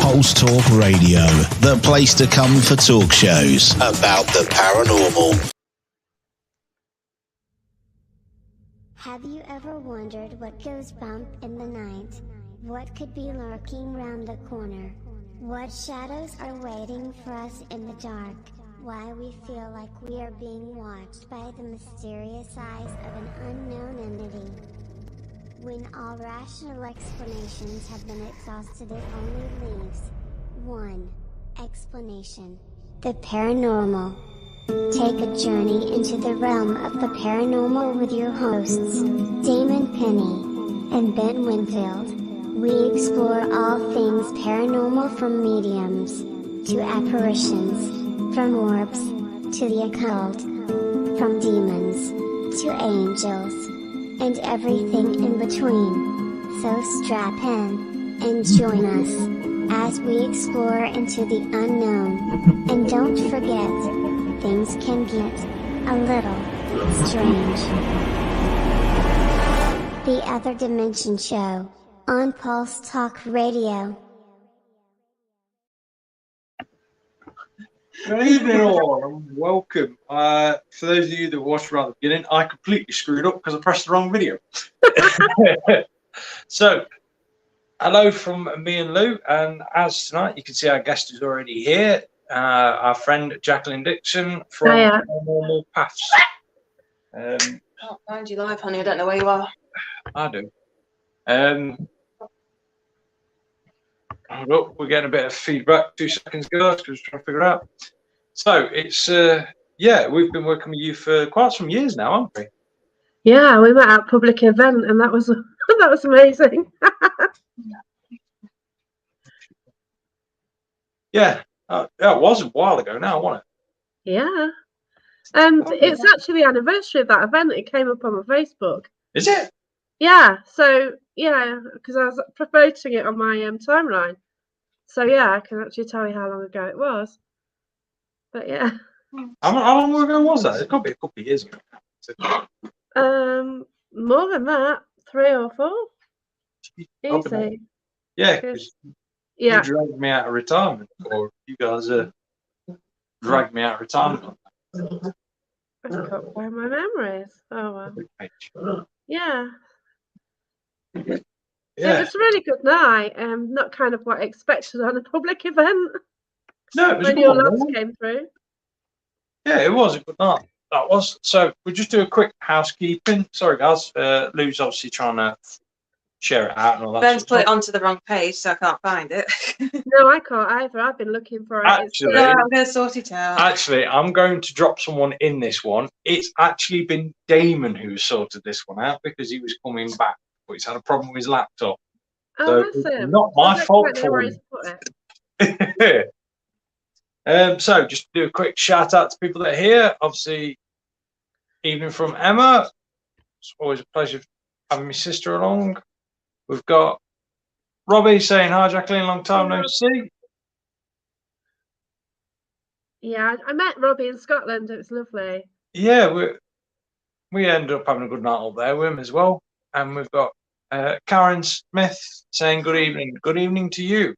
Pulse Talk Radio, the place to come for talk shows about the paranormal. Have you ever wondered what goes bump in the night? What could be lurking round the corner? What shadows are waiting for us in the dark? Why we feel like we are being watched by the mysterious eyes of an unknown entity? When all rational explanations have been exhausted, it only leaves one explanation: the paranormal. Take a journey into the realm of the paranormal with your hosts, Damon Penny and Ben Winfield. We explore all things paranormal, from mediums to apparitions, from orbs to the occult, from demons to angels, and everything in between. So strap in and join us as we explore into the unknown. And don't forget, things can get a little strange. The Other Dimension Show on Pulse Talk Radio. Good evening all, and welcome. For those of you that watched right at the beginning, I completely screwed up because I pressed the wrong video. So, hello from me and Lou, and as tonight you can see our guest is already here, our friend Jaqueline Dixon from Paranormal Path. Can't find you live, honey. I don't know where you are. I do. Hold up, we're getting a bit of feedback. 2 seconds, guys, because we're trying to figure it out. So it's yeah, we've been working with you for quite some years now, haven't we? Yeah, we met at a public event, and that was that was amazing. Yeah, it was a while ago now, wasn't it? Yeah, and it's actually the anniversary of that event. It came up on my Facebook. Is it? Yeah, so yeah, because I was promoting it on my timeline. So yeah, I can actually tell you how long ago it was. But yeah. How long ago was that? It could be a couple of years ago. More than that, 3 or 4. Easy. Yeah, because you dragged me out of retirement, or you guys dragged me out of retirement. I forgot where my memories. Oh well. Yeah. Yeah. It was a really good night. Not kind of what I expected on a public event. No, it was when a your good lads one. came through. Yeah, it was a good night. That was. So we'll just do a quick housekeeping. Sorry, guys. Lou's obviously trying to share it out and all that. Ben's put it onto the wrong page, so I can't find it. No, I can't either. I've been looking for it. Actually, yeah, I'm going to sort it out. Actually, I'm going to drop someone in this one. It's actually been Damon who sorted this one out because he was coming back, but he's had a problem with his laptop. Oh, So that's it. not my fault for for him. So just do a quick shout out to people that are here. Obviously, evening from Emma. It's always a pleasure having my sister along. We've got Robbie saying hi, Jaqueline, long time no see. Yeah, I met Robbie in Scotland. It was lovely. Yeah, we ended up having a good night up there with him as well. And we've got Karen Smith saying good evening. Good evening to you.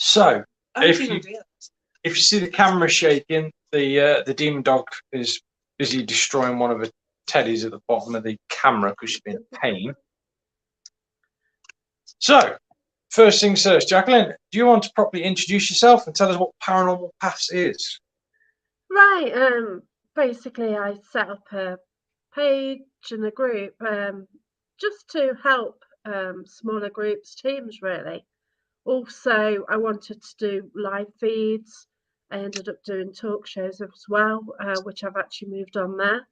So, if you see the camera shaking, the demon dog is busy destroying one of the teddies at the bottom of the camera because she's been in pain. So, first things first, Jaqueline, do you want to properly introduce yourself and tell us what Paranormal Path is? Right. Basically, I set up a page and a group just to help smaller groups, teams, really. Also, I wanted to do live feeds. I ended up doing talk shows as well, which I've actually moved on there.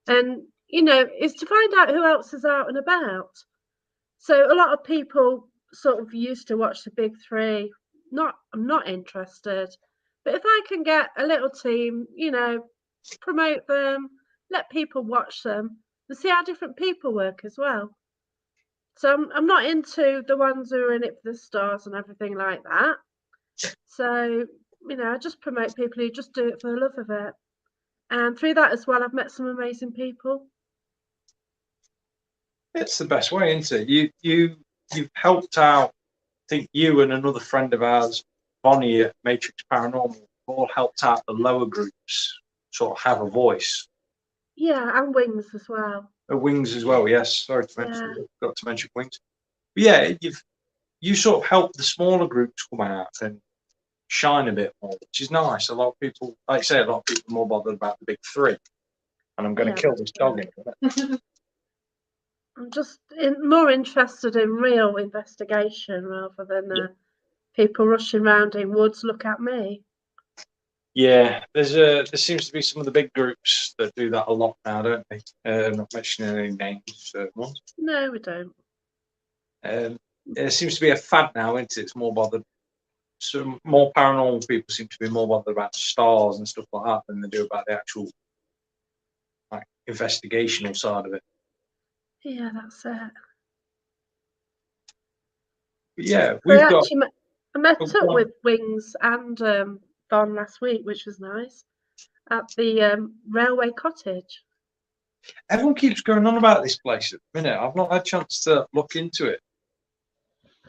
And, you know, it's to find out who else is out and about. So a lot of people sort of used to watch the big three. I'm not interested. But if I can get a little team, you know, promote them, let people watch them and see how different people work as well. So I'm not into the ones who are in it for the stars and everything like that. So, you know, I just promote people who just do it for the love of it. And through that as well, I've met some amazing people. It's the best way, isn't it? You you've helped out. I think you and another friend of ours, Bonnie at Matrix Paranormal, all helped out the lower groups sort of have a voice. Yeah, and Wings as well. Wings as well, yes. Sorry to mention, Yeah. got to mention Wings. But yeah, you sort of helped the smaller groups come out and shine a bit more, which is nice. A lot of people, like I say, a lot of people are more bothered about the big three. And I'm going to kill this dog in a minute. I'm just more interested in real investigation rather than people rushing around in woods. Look at me. Yeah, there seems to be some of the big groups that do that a lot now, don't they? Not mentioning any names, certain ones. No, we don't. There seems to be a fad now, isn't it? It's more bothered. So more paranormal people seem to be more bothered about stars and stuff like that than they do about the actual like investigational side of it. Yeah, that's it. But yeah, I met up with Wings and Don last week, which was nice, at the railway cottage. Everyone keeps going on about this place at the minute. I've not had a chance to look into it.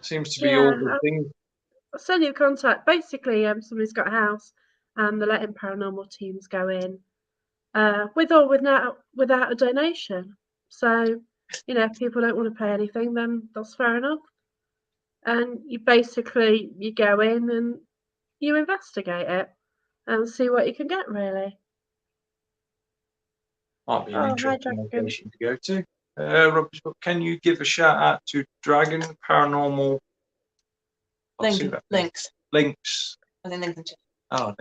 Seems to be all the things. I'll send you the contact. Basically, somebody's got a house and they're letting paranormal teams go in with or without a donation. So, if people don't want to pay anything, then that's fair enough. And you go in and you investigate it and see what you can get, really. Might be an interesting location to go to. Robert, can you give a shout out to Dragon Paranormal? Links. I think Lincolnshire. Oh,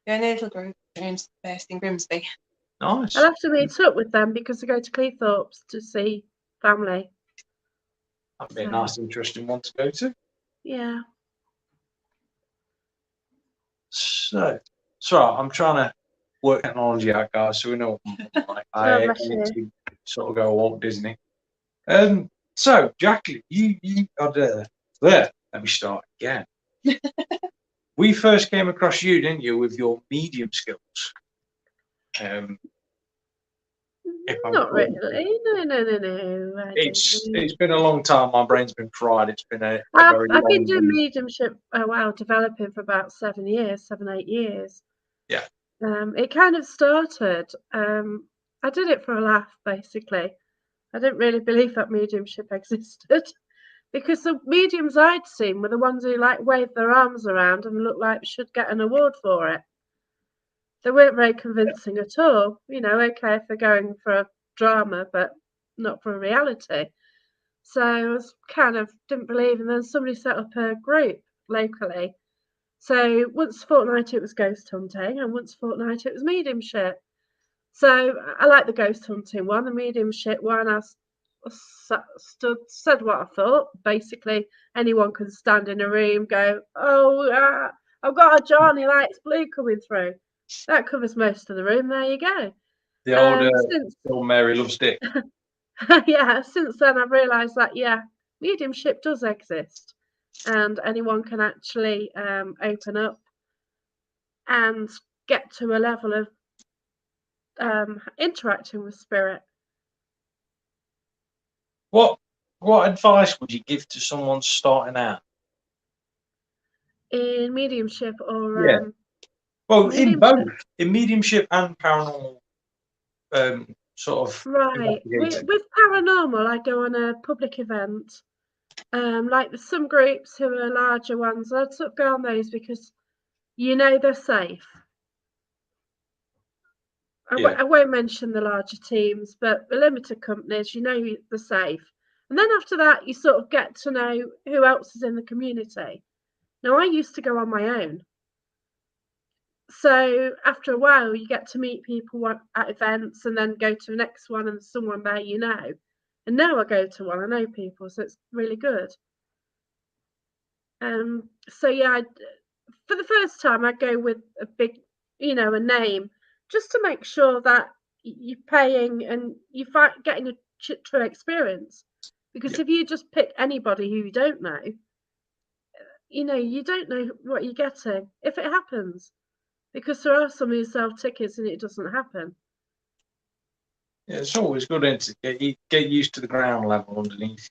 yeah, a little group based in Grimsby. Nice. I'll have to meet up with them because I go to Cleethorpes to see family. That'd be a nice, interesting one to go to. Yeah. So I'm trying to work technology out, guys, so we know what like. I need to sort of go Walt Disney. So Jacqueline, you are there. Let me start again. We first came across you, didn't you, with your medium skills? Not really. No. It's been a long time. My brain's been fried. It's been a very long. I've been doing mediumship developing for about 7, 8 years. Yeah. It kind of started. I did it for a laugh, basically. I didn't really believe that mediumship existed because the mediums I'd seen were the ones who waved their arms around and looked like should get an award for it. They weren't very convincing at all. Okay if they're going for a drama, but not for a reality. So I was kind of didn't believe, and then somebody set up a group locally. So once a fortnight it was ghost hunting, and once a fortnight it was mediumship. So I like the ghost hunting one. The mediumship one, I said what I thought. Basically, anyone can stand in a room, go, "Oh, I've got a John, he likes blue coming through." That covers most of the room. There you go. The old Mary Loves Dick. Yeah, since then I've realised that mediumship does exist, and anyone can actually open up and get to a level of interacting with spirit. What advice would you give to someone starting out in mediumship or well, in both, in mediumship and paranormal sort of right with paranormal? I go on a public event, like there's some groups who are larger ones. I'd sort of go on those because they're safe. I won't mention the larger teams, but the limited companies, they're safe. And then after that, you sort of get to know who else is in the community. Now, I used to go on my own. So after a while, you get to meet people at events and then go to the next one and someone there And now I go to one, I know people, so it's really good. So for the first time, I go with a big, a name, just to make sure that you're paying and you're getting a true experience. Because if you just pick anybody who you don't know, you don't know what you're getting if it happens. Because there are some who sell tickets and it doesn't happen. Yeah, it's always good to get used to the ground level underneath,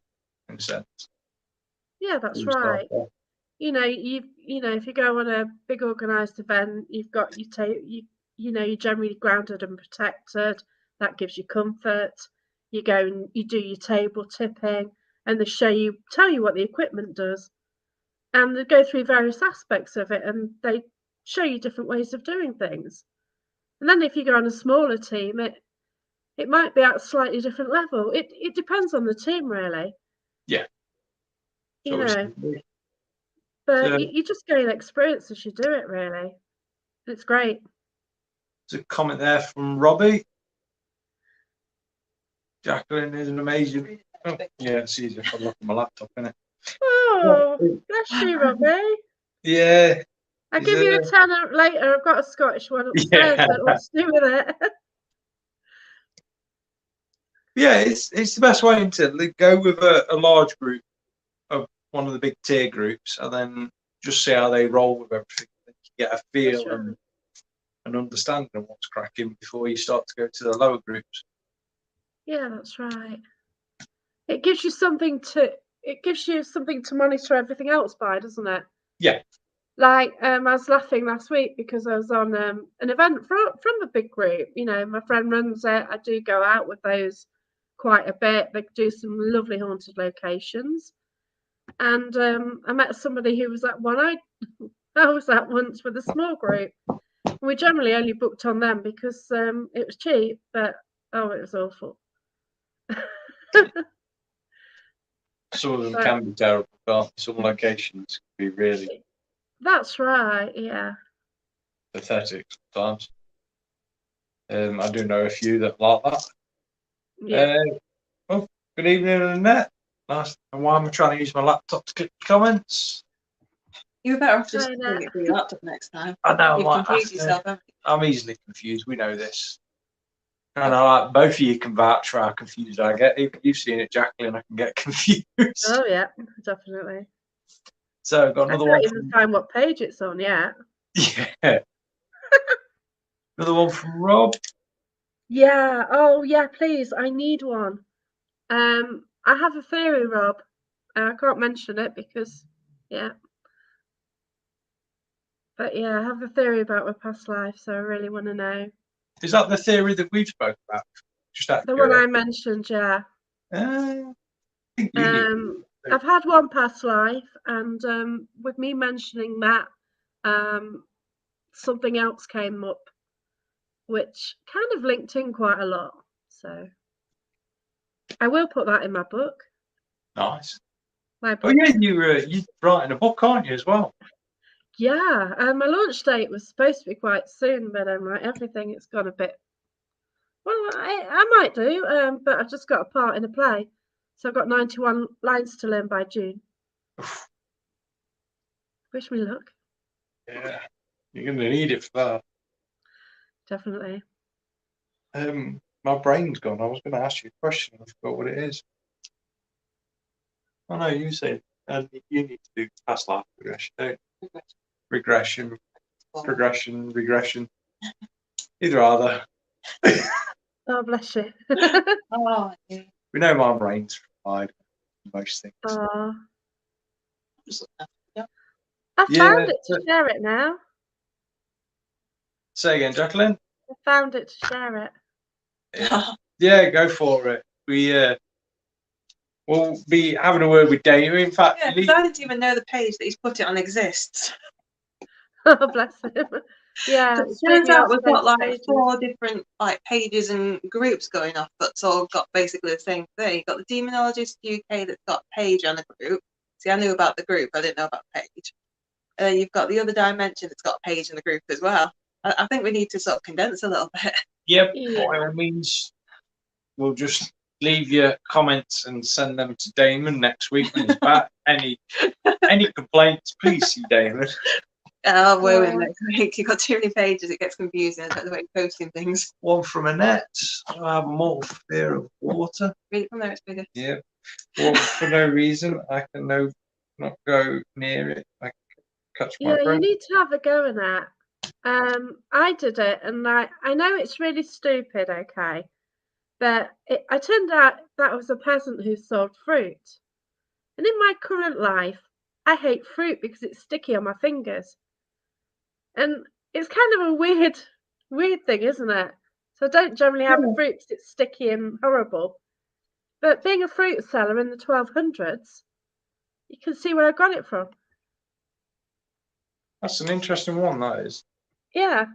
in a sense. Yeah, that's All stuff, right. If you go on a big organised event, you've got you're generally grounded and protected. That gives you comfort. You go and you do your table tipping, and they tell you what the equipment does, and they go through various aspects of it, and they show you different ways of doing things. And then if you go on a smaller team, it might be at a slightly different level. It depends on the team, really. Yeah. You So it's, know, but so you just gain experience as you do it, really. It's great. there's a comment there from Robbie. Jacqueline is an amazing. Oh, yeah, it's easier if I look at my laptop, isn't it? Oh, bless you, Robbie. Yeah. I'll give you a tenner later. I've got a Scottish one upstairs that wants to do with it. Yeah, it's the best way to go with a large group of one of the big tier groups, and then just see how they roll with everything. You get a feel Right. and an understanding of what's cracking before you start to go to the lower groups. Yeah, that's right. It gives you something to monitor everything else by, doesn't it? Yeah. Like I was laughing last week because I was on an event from a big group. My friend runs it. I do go out with those quite a bit. They do some lovely haunted locations. And I met somebody who was at one I was at once with a small group. We generally only booked on them because it was cheap, but it was awful. Some of them can be terrible, can't they? Some locations can be really That's right, yeah. pathetic sometimes. I do know a few that like that. Yeah. Well, good evening, Annette. Nice. And why am I trying to use my laptop to click comments? You were better off just doing it through your laptop next time. I know. You confuse yourself. I'm easily confused. We know this. And both of you can vouch for how confused I get. You've seen it, Jacqueline. I can get confused. Oh yeah, definitely. So I've got another one. I can't even find what page it's on yet. Yeah. Another one from Rob. Yeah. Oh yeah, please. I need one. I have a theory, Rob. I can't mention it because, yeah. But yeah, I have a theory about my past life, so I really want to know. Is that the theory that we've spoken about? Just the one I mentioned, yeah. I think you I've had one past life, and with me mentioning that, something else came up, which kind of linked in quite a lot. So I will put that in my book. Nice. My book. Oh yeah, you're writing a book, aren't you, as well? Yeah, my launch date was supposed to be quite soon, but like everything, it's gone a bit. Well, I might do, but I've just got a part in a play, so I've got 91 lines to learn by June. Wish me luck. Yeah, you're going to need it for that. Definitely. My brain's gone. I was going to ask you a question. I forgot what it is. Oh no, you said you need to do past life regression, don't you? Regression, progression, regression. Either either. Oh, bless you. Oh, yeah. We know my brain's fried most things. Oh. Yeah. I found it to share it now. Say again, Jacqueline. I found it to share it. Yeah, go for it. We'll be having a word with Dave. In fact, I didn't even know the page that he's put it on exists. Oh, bless him. Yeah. So it turns out we've got like 4 different pages and groups going off, but it's all got basically the same thing. You've got the Demonologist UK that's got a page on a group. See, I knew about the group, I didn't know about the page. And then you've got the other dimension that's got a page in the group as well. I think we need to sort of condense a little bit. Yep, by all means, we'll just leave your comments and send them to Damon next week when he's back. Any complaints, please see Damon. We're in next week. You've got too many pages, it gets confusing. I don't know where you're posting things. One from Annette. I have a mortal fear of water. Read it from there, it's bigger. Yeah. Well, for no reason, I can not go near it. I can catch my breath. You need to have a go in that. I did it, and I know it's really stupid, okay, but I turned out that was a peasant who sold fruit, And in my current life, I hate fruit because it's sticky on my fingers. And it's kind of a weird thing, isn't it? So I don't generally have fruit because it's sticky and horrible. But being a fruit seller in the 1200s, you can see where I got it from. That's an interesting one, that is. Yeah.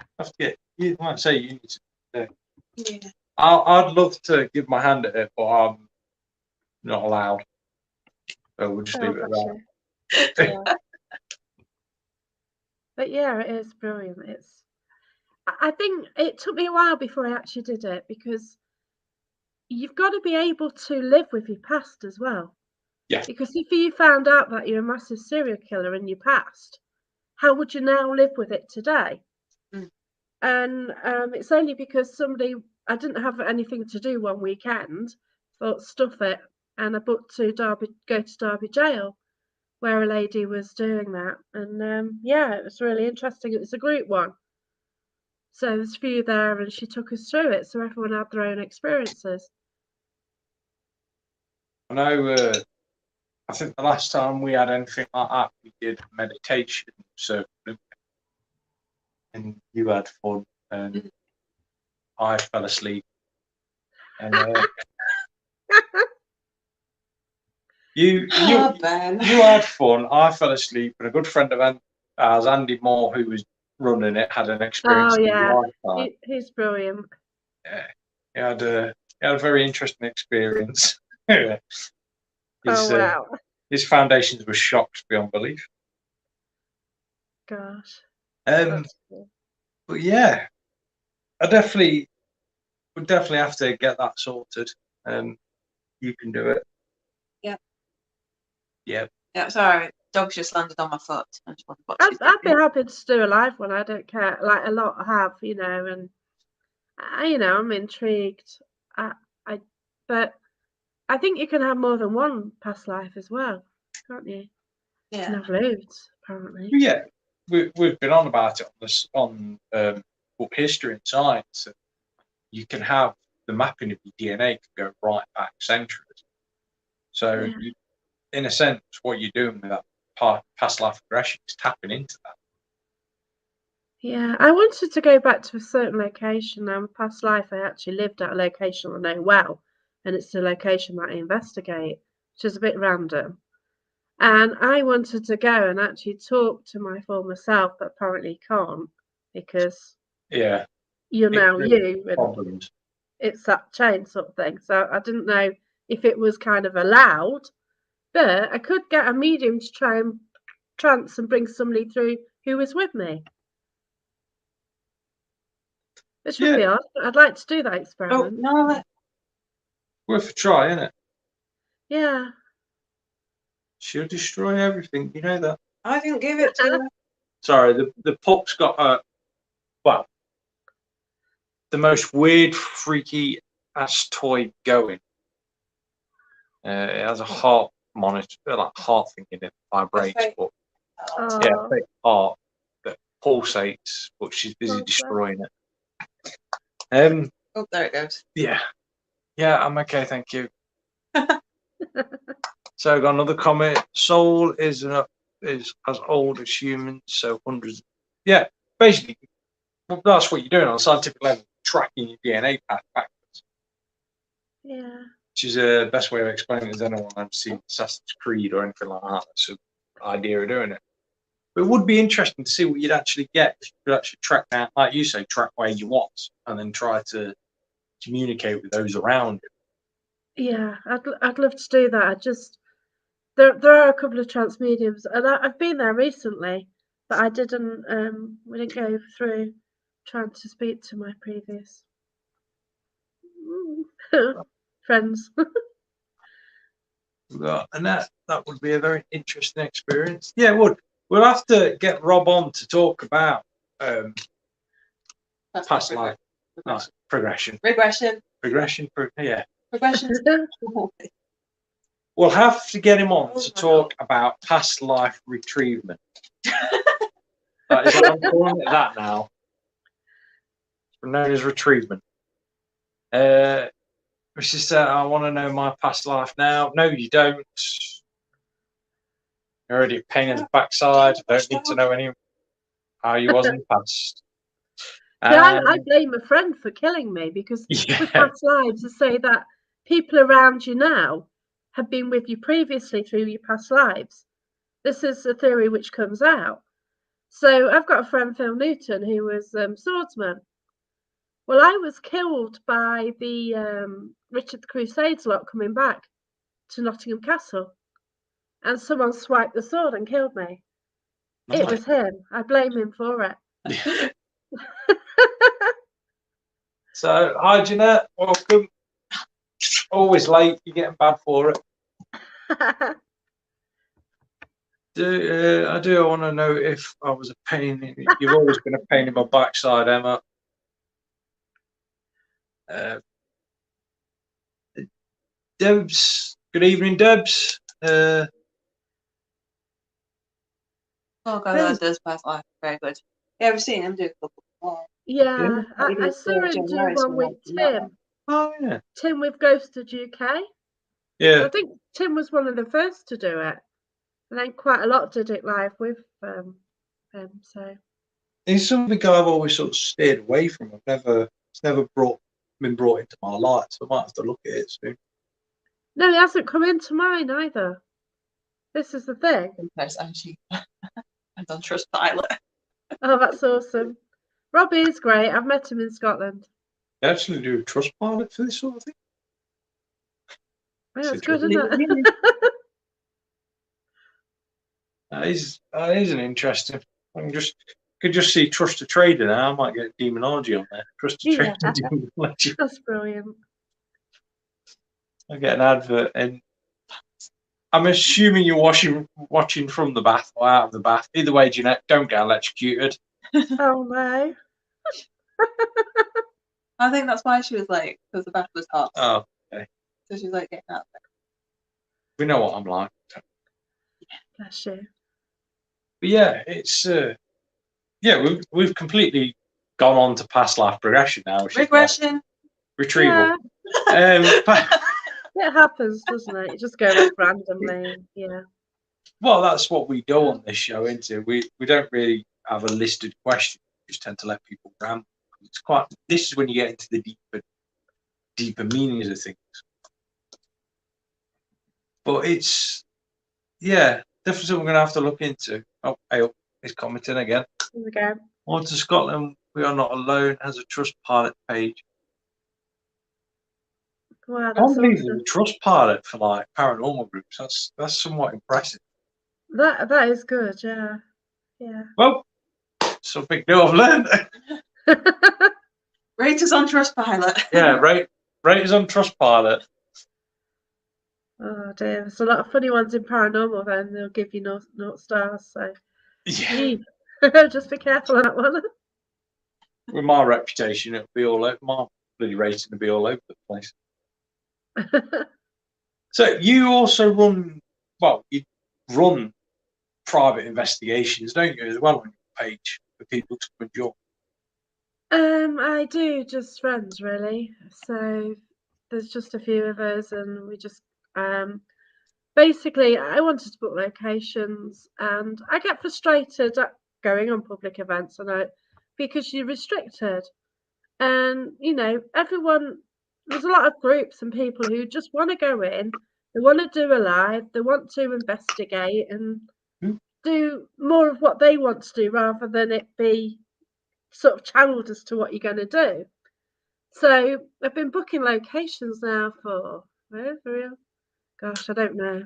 I have to get, you might say you need to. Yeah. I'd love to give my hand at it, but I'm not allowed. So we'll just leave it at that. Yeah. But yeah, it is brilliant. I think it took me a while before I actually did it because you've got to be able to live with your past as well. Yeah. Because if you found out that you're a massive serial killer in your past, how would you now live with it today? Mm. And it's only because I didn't have anything to do one weekend, but stuff it, and I booked to go to Derby Jail, where a lady was doing that, and yeah, it was really interesting. It was a group one, so there's a few there, and she took us through it, so everyone had their own experiences. I know. I think the last time we had anything like that, we did meditation circle, and you had fun, and I fell asleep. And you had fun. I fell asleep, and a good friend of ours, Andy Moore, who was running it, had an experience. Oh yeah, he's brilliant. Yeah, he had a very interesting experience. Wow. His foundations were shocked beyond belief. Gosh. Cool. But yeah, I would definitely have to get that sorted. You can do it. Yep. Yep. Yeah, sorry. Dog's just landed on my foot. I'd be happy to do a live one. I don't care. Like a lot have, and I'm intrigued. But I think you can have more than one past life as well, can't you? Yeah. You can have loads, apparently. Yeah, we've been on about it on book history and science. You can have the mapping of your DNA can go right back centuries. So, in a sense, what you're doing with that past life regression is tapping into that. Yeah, I wanted to go back to a certain location. Now, in past life, I actually lived at a location I know well, and it's the location that I investigate, which is a bit random. And I wanted to go and actually talk to my former self, but apparently can't because you're now you, and it's that chain sort of thing. So I didn't know if it was kind of allowed, but I could get a medium to try and trance and bring somebody through who was with me. Which would be odd. I'd like to do that experiment. Oh, no. Worth a try, isn't it? Yeah. She'll destroy everything, you know that. I didn't give it to her. Sorry, the pup's got the most weird, freaky ass toy going. It has a heart monitor, like heart thing in it, vibrates, but fake heart that pulsates, but she's busy destroying it. Oh, there it goes. Yeah, I'm okay, thank you. So I got another comment. Soul is as old as humans, so hundreds. Yeah, basically, that's what you're doing on a scientific level, tracking your DNA path backwards. Yeah. Which is the best way of explaining it. Is anyone I've seen Assassin's Creed or anything like that. That's the idea of doing it. But it would be interesting to see what you'd actually get if you could actually track down, like you say, track where you was, and then try to communicate with those around you. Yeah, I'd love to do that. There are a couple of trance mediums, and I've been there recently, but I didn't. We didn't go through trying to speak to my previous friends. And that would be a very interesting experience. Yeah, it would. We'll have to get Rob on to talk about past life progression. Regression. Yeah. Regression. We'll have to get him on to talk about past life retrievement. That is what I'm calling it that now. It's known as retrievement. my sister, I want to know my past life now. No, you don't. You're already a pain in the backside. I don't need to know any how you was in the past. See, I blame a friend for killing me because with Yeah, past lives, they say that people around you now have been with you previously through your past lives. This is a theory which comes out. So I've got a friend, Phil Newton, who was swordsman. Well, I was killed by the Richard the Crusade's lot coming back to Nottingham Castle, and someone swiped the sword and killed me. It was him. I blame him for it. So, hi Jeanette, welcome. Always late, you're getting bad for it. I do want to know if I was a pain. You've always been a pain in my backside, Emma. Debs, good evening, Debs. Oh god, that does past life. Very good. Yeah, I've seen him do a couple more. Yeah, I saw him do one with Tim. Oh yeah. Tim with Ghosted UK. Yeah. I think Tim was one of the first to do it. And then quite a lot did it live with him. So He's something I've always sort of steered away from. It's never been brought into my life, so I might have to look at it soon. no, he hasn't come into mine either. This is the thing. Nice, actually. I've done Trustpilot. Oh, that's awesome. Robbie is great. I've met him in Scotland. They actually do a Trustpilot for this sort of thing. Yeah, it's good, isn't it? That is an interesting. Could just see Trust a Trader now. I might get demonology on there. Trust a Trader, demonology. That's brilliant. I get an advert, and I'm assuming you're watching from the bath or out of the bath. Either way, Jeanette, don't get electrocuted. Oh no. I think that's why she was like, because the bath was hot. Oh, okay. So she was like getting out there. We know what I'm like. Bless you. But yeah, it's we've completely gone on to past life progression now. Regression. Retrieval. Yeah. It happens, doesn't it? It just goes off randomly. Yeah. Well, that's what we do on this show, isn't it? We don't really have a listed question. We just tend to let people ramble. This is when you get into the deeper meanings of things. But it's definitely something we're gonna have to look into. Oh, hey, he's commenting again. Here we go. On to Scotland, we are not alone. Has a Trustpilot page. Wow, I can't believe awesome. there's a Trustpilot for like paranormal groups. That's somewhat impressive. That is good, yeah. Yeah. Well, something new I've learned. Rate us on Trustpilot. Yeah, rate us on Trustpilot. Oh dear, there's a lot of funny ones in paranormal. Then they'll give you no stars. So Yeah. just be careful on that one. With my reputation, it'll be all over. My bloody rating will be all over the place. So you also run private investigations, don't you, as well on your page for people to come and join? I do, just friends really. So there's just a few of us, and we just basically I wanted to book locations, and I get frustrated at going on public events, because you're restricted, and there's a lot of groups and people who just want to go in, they want to do a live, they want to investigate and do more of what they want to do rather than it be sort of channeled as to what you're going to do. So I've been booking locations now for gosh, I don't know.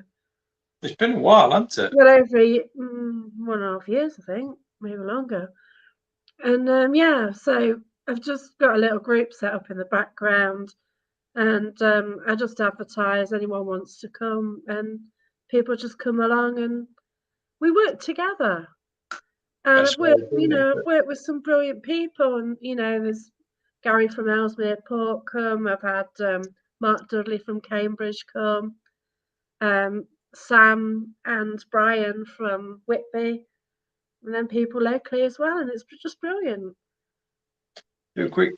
It's been a while, hasn't it? Well, over 1.5 years, I think, maybe longer. And so I've just got a little group set up in the background, and I just advertise anyone wants to come, and people just come along and we work together. And I've worked with some brilliant people, and there's Gary from Ellesmere Port come. I've had Mark Dudley from Cambridge come, Sam and Brian from Whitby, and then people locally as well, and it's just brilliant. Do a quick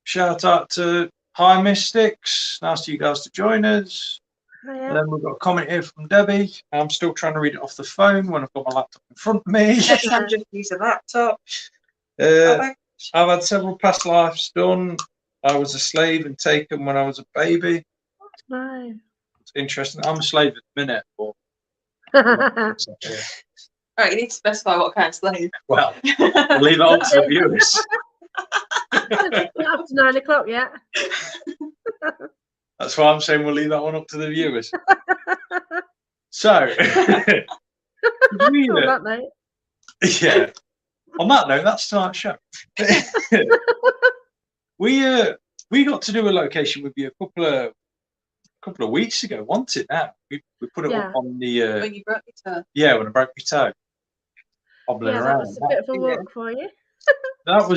shout out to Hi, Mystics. Nice to you guys to join us. And then we've got a comment here from Debbie. I'm still trying to read it off the phone when I've got my laptop in front of me. Yes, I'm just using a laptop. I've had several past lives done. I was a slave and taken when I was a baby. No. It's interesting. I'm a slave at the minute. But Right, you need to specify what kind of slave. well, we'll leave it up to the viewers. Not up to 9 o'clock yet. That's why I'm saying we'll leave that one up to the viewers. So, On that note. Yeah. On that note, that's tonight's show. We got to do a location with you a couple of weeks ago. Wasn't it? Now we put it up on the. When you broke your toe. Yeah, when I broke my toe. Hobbling around. That was a bit of a walk for you. That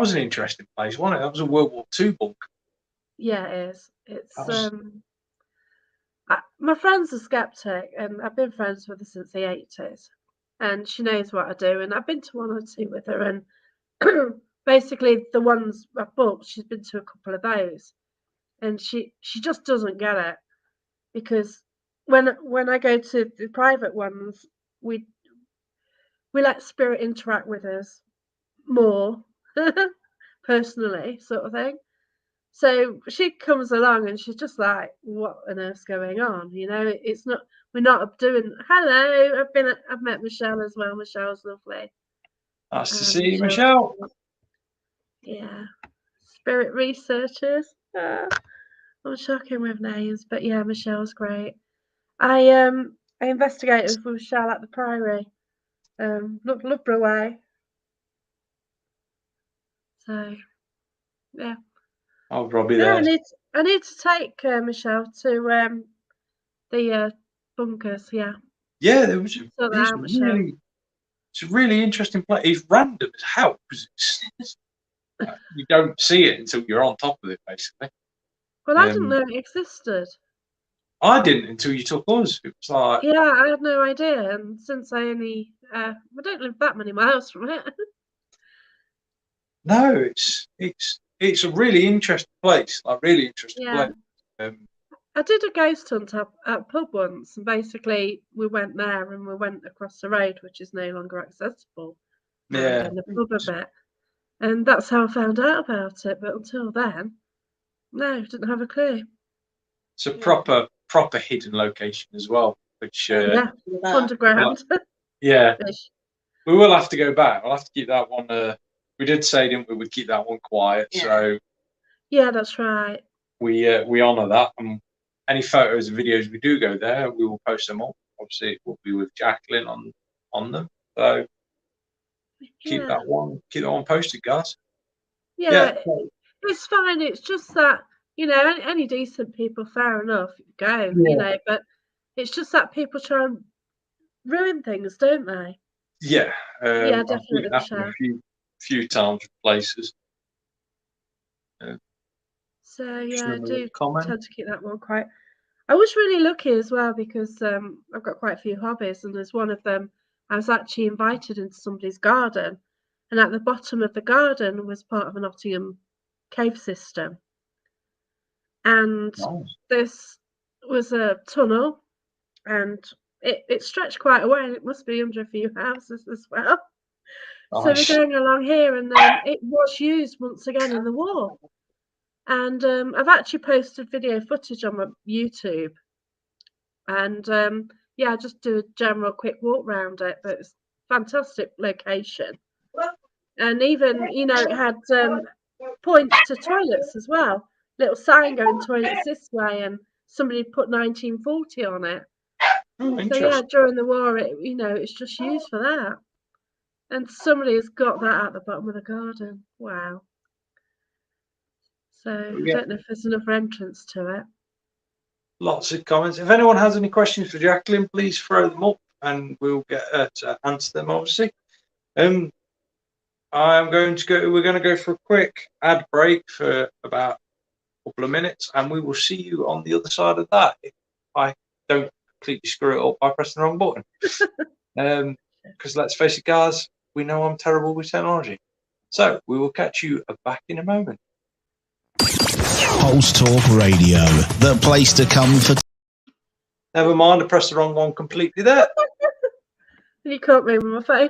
was an interesting place, wasn't it? That was a World War II bunker. Yeah, it is. It's my friend's a skeptic, and I've been friends with her since the 80s, and she knows what I do. And I've been to one or two with her, and basically the ones I've booked, she's been to a couple of those, and she just doesn't get it, because when I go to the private ones, we let spirit interact with us more personally, sort of thing. So she comes along and she's just like, what on earth's going on? You know, it's not, we're not doing, hello, I've met Michelle as well. Michelle's lovely. Nice to see you, Michelle. Yeah. Spirit researchers. I'm shocking with names, but yeah, Michelle's great. I investigated with Michelle at the Priory. Loved her away. So yeah. I'll probably there. I need to take Michelle to the bunkers. Yeah. Yeah, there was it's a really interesting place. It's random as hell because you don't see it until you're on top of it, basically. Well, I didn't know it existed. I didn't until you took us. It was like, yeah, I had no idea, and since I only I don't live that many miles from it. No, it's a really interesting place. Like really interesting place. I did a ghost hunt up at a pub once, and basically we went there and we went across the road, which is no longer accessible. Yeah. In the pub a bit, and that's how I found out about it. But until then, no, didn't have a clue. It's a proper hidden location as well, which underground. Yeah, we will have to go back. We'll have to keep that one. We did say, didn't we? We'd keep that one quiet. Yeah. So yeah, that's right. We honour that. And any photos and videos we do go there, we will post them up. Obviously, it will be with Jaqueline on them. So keep that one posted, guys. Yeah, it's fine. It's just that, you know, any decent people, fair enough, go. You know, but it's just that people try and ruin things, don't they? Yeah. Yeah, definitely. A few times with places. So yeah, I do tend to keep that one quiet. I was really lucky as well because I've got quite a few hobbies, and there's one of them I was actually invited into somebody's garden, and at the bottom of the garden was part of a Nottingham cave system, and this was a tunnel, and it stretched quite a way, and it must be under a few houses as well. So we're going along here, and then it was used once again in the war. And I've actually posted video footage on my YouTube. And yeah, just do a general quick walk around it. But it's a fantastic location. And even, you know, it had points to toilets as well. Little sign going toilets this way, and somebody put 1940 on it. So yeah, during the war, you know, it's just used for that. And somebody has got that at the bottom of the garden. Wow. So I don't know if there's another entrance to it. Lots of comments. If anyone has any questions for Jaqueline, please throw them up and we'll get her to answer them, obviously. We're going to go for a quick ad break for about a couple of minutes, and we will see you on the other side of that if I don't completely screw it up by pressing the wrong button. Because let's face it, guys, we know I'm terrible with technology. So we will catch you back in a moment. Pulse Talk Radio, the place to come for... Never mind, I pressed the wrong one completely there. You caught me with my phone.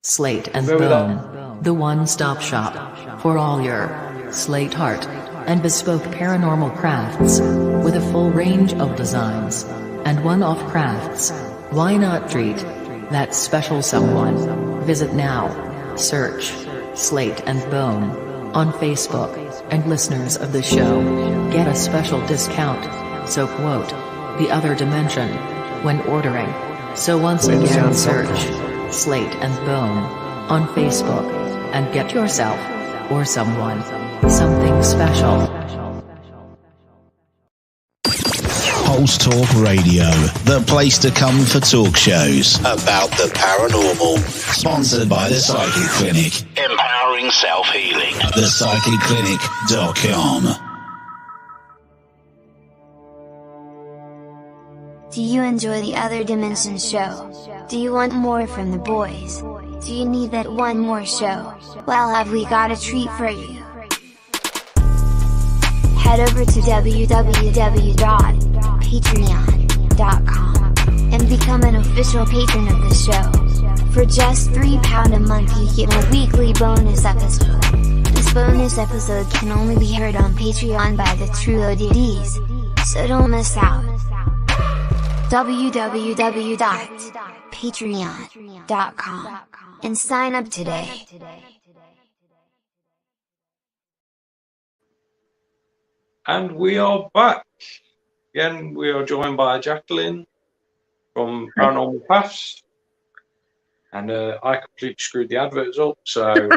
Slate and Go with Bone, the one-stop shop for all your slate art and bespoke paranormal crafts, with a full range of designs and one-off crafts. Why not treat that special someone? Visit now. Search Slate and Bone on Facebook, and listeners of the show get a special discount. So quote the other dimension when ordering. So once again, search Slate and Bone on Facebook and get yourself or someone something special. Pulse Talk Radio, the place to come for talk shows about the paranormal. Sponsored by the Psychic Clinic. Empowering self-healing. ThePsychicClinic.com. Do you enjoy the Other Dimension show? Do you want more from the boys? Do you need that one more show? Well, have we got a treat for you? Head over to www.patreon.com and become an official patron of the show. For just £3 a month you get a weekly bonus episode. This bonus episode can only be heard on Patreon by the true ODDs, so don't miss out. www.patreon.com and sign up today. And we are back. Again, we are joined by Jaqueline from Paranormal Path. And I completely screwed the adverts up, so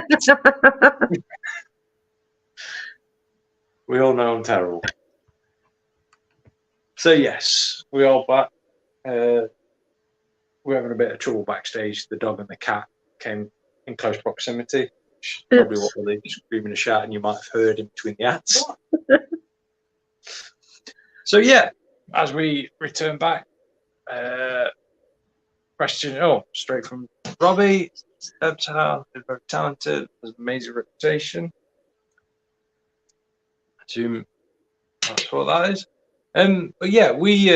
we all know I'm terrible. So yes, we are back. We're having a bit of trouble backstage. The dog and the cat came in close proximity. Probably what they screaming and shouting you might have heard in between the ads. So yeah, as we return back, question straight from Robbie. They're very talented, has an amazing reputation. I assume that's what that is. But yeah, we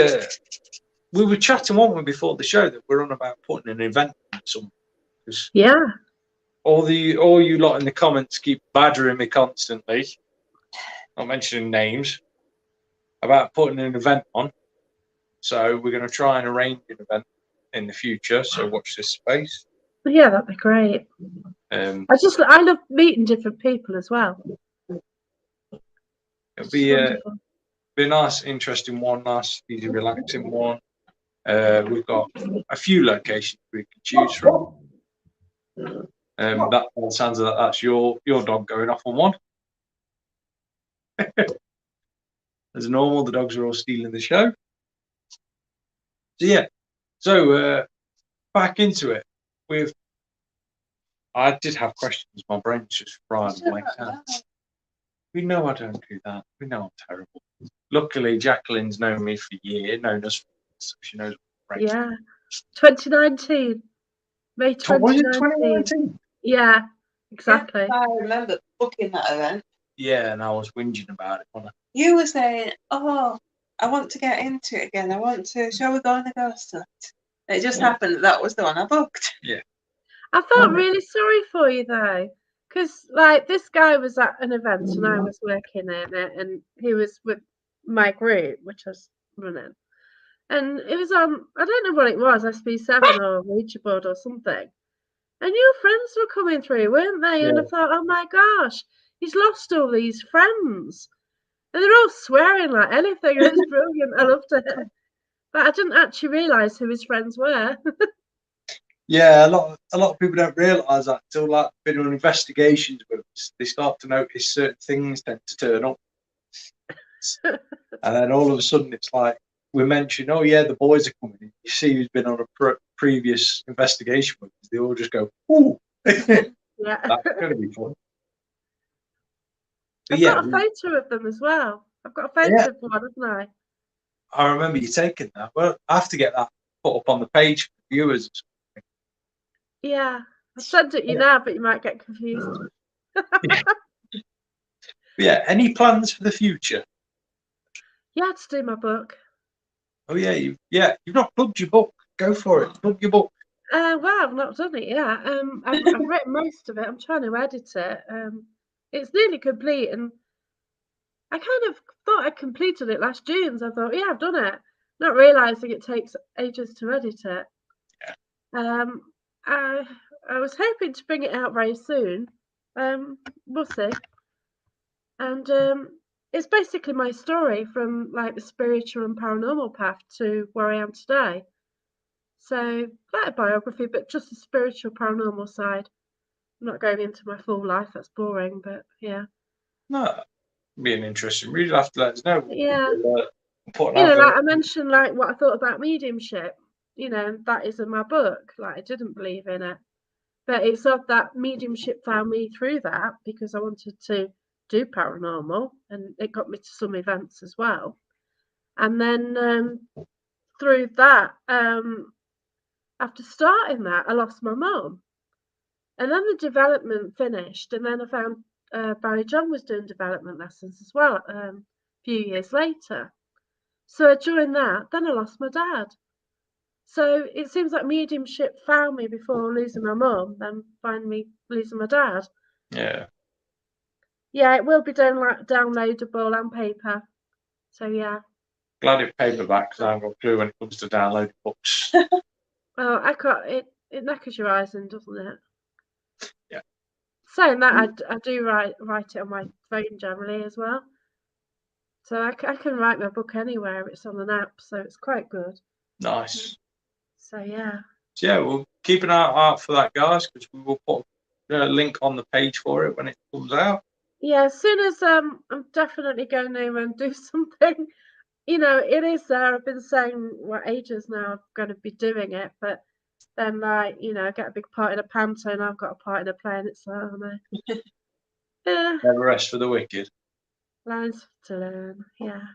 were chatting, weren't we, before the show, that we're on about putting an event on something. Yeah. All you lot in the comments keep badgering me constantly, not mentioning names, about putting an event on. So we're going to try and arrange an event in the future. So watch this space. Yeah, that'd be great. I love meeting different people as well. It'll be a nice, interesting one, nice, easy, relaxing one. We've got a few locations we can choose from. That sounds like that's your dog going off on one. As normal, the dogs are all stealing the show. So yeah, back into it. I did have questions. My brain's just fried blank out. We know I don't do that. We know I'm terrible. Luckily, Jaqueline's known me for a year, known us, so she knows. Yeah, 2019, May 2019. Yeah, exactly. Yeah, I remember booking that event. Yeah, and I was whinging about it, wasn't I? You were saying, "Oh, I want to get into it again. Shall we go on the ghost hunt?" It just happened that was the one I booked. Yeah. I felt really sorry for you though, because like this guy was at an event and I was working in it, and he was with my group, which I was running, and it was I don't know what it was, SB7 or Ouija board or something, and your friends were coming through, weren't they? Yeah. And I thought, oh my gosh, he's lost all these friends, and they're all swearing like anything. It was brilliant. I loved it, but I didn't actually realise who his friends were. Yeah, a lot of people don't realise that until like been on investigations with us. They start to notice certain things tend to turn up, and then all of a sudden it's like we mention, oh yeah, the boys are coming. You see who's been on a previous investigation with us. They all just go, ooh, yeah, that's gonna be fun. I've got a photo of them as well. I've got a photo of one, haven't I? I remember you taking that. Well, I have to get that put up on the page for viewers. Yeah, I'll send it you now, but you might get confused. Yeah, any plans for the future? Yeah, to do my book. Oh yeah, you've not plugged your book. Go for it. Plug your book. Well, I've not done it yet. I've written most of it. I'm trying to edit it. It's nearly complete, and I kind of thought I completed it last June. So I thought, yeah, I've done it, not realizing it takes ages to edit it. Um, I was hoping to bring it out very soon. We'll see. And it's basically my story from like the spiritual and paranormal path to where I am today. So not a biography, but just the spiritual paranormal side. I'm not going into my full life, that's boring, but yeah. No, being interesting. You'll have to let us know. Yeah. We'll put an You know, like advert. I mentioned, like what I thought about mediumship, you know, that is in my book. Like I didn't believe in it. But it's odd that mediumship found me through that because I wanted to do paranormal and it got me to some events as well. And then through that, after starting that, I lost my mum. And then the development finished, and then I found Barry John was doing development lessons as well a few years later. So during that, then I lost my dad. So it seems like mediumship found me before losing my mum, then finally losing my dad. Yeah. Yeah, it will be downloadable and paper. So yeah. Glad it's paperback because I haven't got a clue when it comes to downloading books. Well, I can't. It knackers your eyes in, doesn't it? Yeah. Saying that, I do write it on my phone generally as well. So I can write my book anywhere. It's on an app, so it's quite good. Nice. So yeah. So yeah, we'll keep an eye out for that, guys, because we will put a link on the page for it when it comes out. Yeah, as soon as I'm definitely going to and do something. You know, it is there. I've been saying ages now I'm going to be doing it, but then like, you know, I get a big part in a panto and I've got a part in a play and it's like, oh no. Yeah. Never rest for the wicked. Lines to learn, yeah.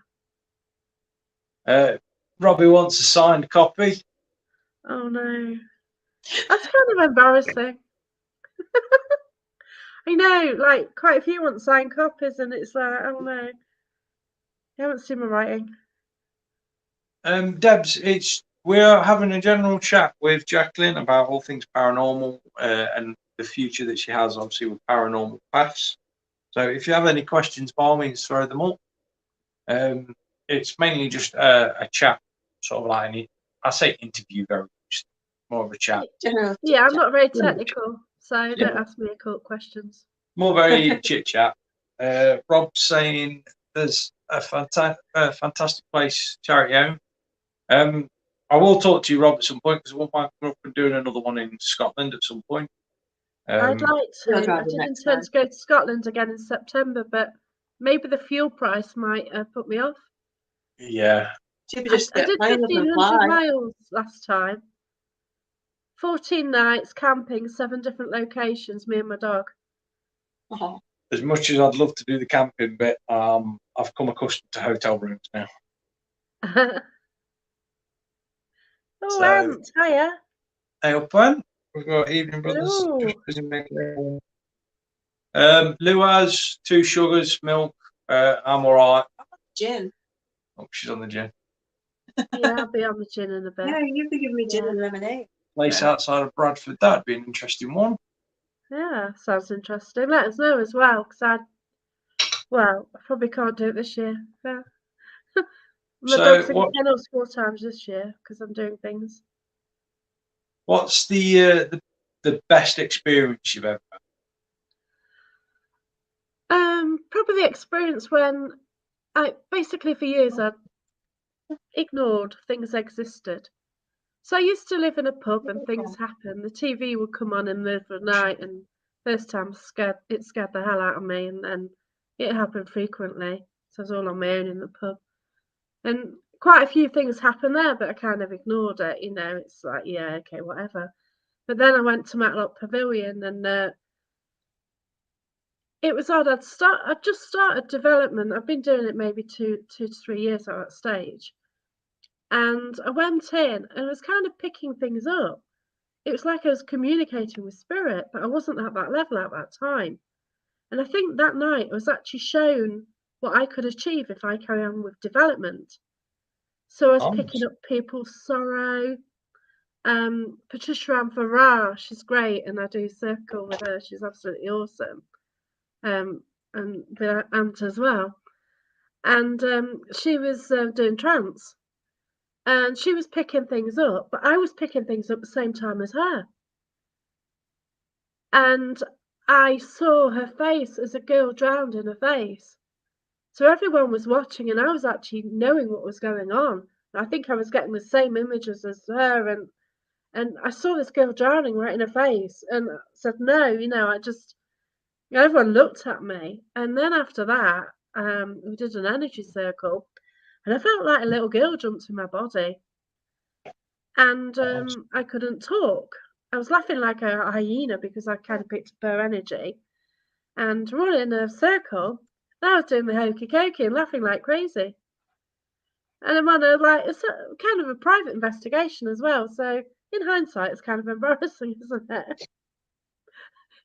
Robbie wants a signed copy. Oh no. That's kind of embarrassing. I know, like quite a few want signed copies and it's like, oh no. You haven't seen my writing. Debs, we're having a general chat with Jaqueline about all things paranormal and the future that she has, obviously, with Paranormal Paths. So if you have any questions, by all means, throw them up. It's mainly just a chat, sort of like I say interview, very much more of a chat. Yeah, I'm not very technical, so don't ask me occult questions. More very chit chat. Rob's saying there's a fantastic place, charity home. I will talk to you, Rob, at some point because I want to come up and doing another one in Scotland at some point. I'd like to. I did intend to go to Scotland again in September, but maybe the fuel price might put me off. Yeah. I did 1,500 miles last time. 14 nights camping, 7 different locations, me and my dog. Oh. As much as I'd love to do the camping bit, I've come accustomed to hotel rooms now. Oh, Ant, hiya. Hey, up, Ant. We've got Evening Brothers. Lou has 2 sugars, milk. I'm all right. Gin. Oh, she's on the gin. Yeah, I'll be on the gin in a bit. Yeah, you have to give me gin and lemonade. Place outside of Bradford, that'd be an interesting one. Yeah, sounds interesting. Let us know as well, because I probably can't do it this year. Yeah. My dog's in kennels 4 times this year because I'm doing things. What's the best experience you've ever had? Probably the experience when basically for years I ignored things existed. So I used to live in a pub and things happened. The TV would come on in the middle of the night, and first time it scared the hell out of me, and then it happened frequently. So I was all on my own in the pub. And quite a few things happened there, but I kind of ignored it, you know, it's like, yeah, okay, whatever. But then I went to Matlock Pavilion and it was odd. I'd just started development. I've been doing it maybe two to 3 years at that stage. And I went in and I was kind of picking things up. It was like I was communicating with spirit, but I wasn't at that level at that time. And I think that night I was actually shown what I could achieve if I carry on with development. So I was picking up people's sorrow. Patricia Ann Farrar, she's great, and I do circle with her. She's absolutely awesome. And with Ant as well. And she was doing trance, and she was picking things up, but I was picking things up at the same time as her. And I saw her face as a girl drowned in her face. So everyone was watching, and I was actually knowing what was going on. I think I was getting the same images as her, and I saw this girl drowning right in her face, and I said, no, everyone looked at me. And then after that, we did an energy circle, and I felt like a little girl jumped in my body, and I couldn't talk. I was laughing like a hyena because I kind of picked up her energy, and running in a circle. And I was doing the hokey cokey and laughing like crazy. And I'm on it's kind of a private investigation as well. So in hindsight, it's kind of embarrassing, isn't it?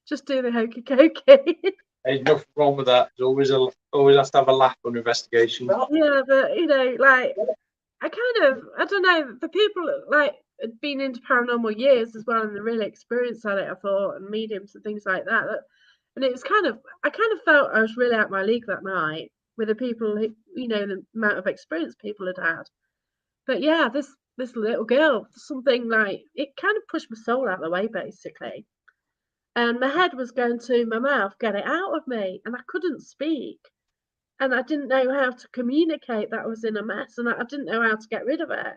Just do the hokey cokey. There's nothing wrong with that. There's always has to have a laugh on investigation. Yeah, but I don't know, the people that had been into paranormal years as well, and they're really experienced at it, I thought, and mediums and things like that. And it was I kind of felt I was really out my league that night with the people who, the amount of experience people had had. But yeah, this little girl, something it kind of pushed my soul out of the way, basically. And my head was going to my mouth, get it out of me, and I couldn't speak. And I didn't know how to communicate that I was in a mess, and I didn't know how to get rid of it.